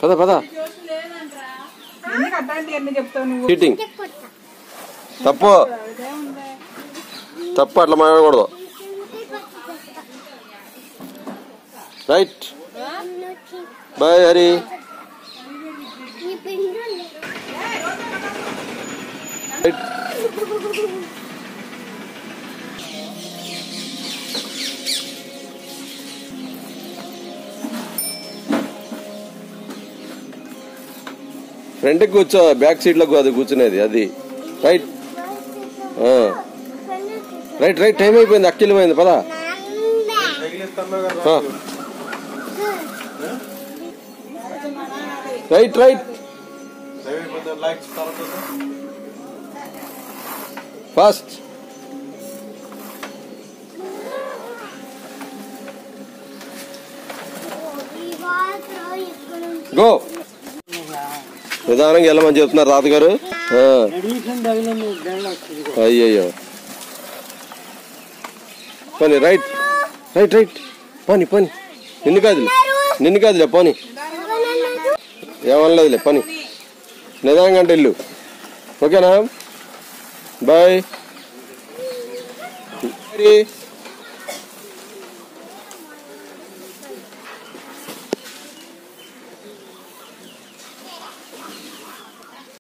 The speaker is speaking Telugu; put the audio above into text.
పద పద. చీటింగ్ తప్పు తప్పు, అట్లా మాట్లాడకూడదు. Right, bye Hari. Right. Front కూర్చో, బ్యాక్ సీట్ లో అది కూర్చునేది అది. రైట్ రైట్ రైట్, టైం అయిపోయింది, అక్కిలిపోయింది, పదా. Right right, fast. గో. నిదానంగా వెళ్ళమని చెప్తున్నారు తాతగారు. అయ్యయ్యో, పని. రైట్ రైట్ రైట్, పని పని. నిన్ను కాదులే పని, ఏమనలేదులే పని. నిదానంగా అంటే ఇల్లు. ఓకేనా, బాయ్.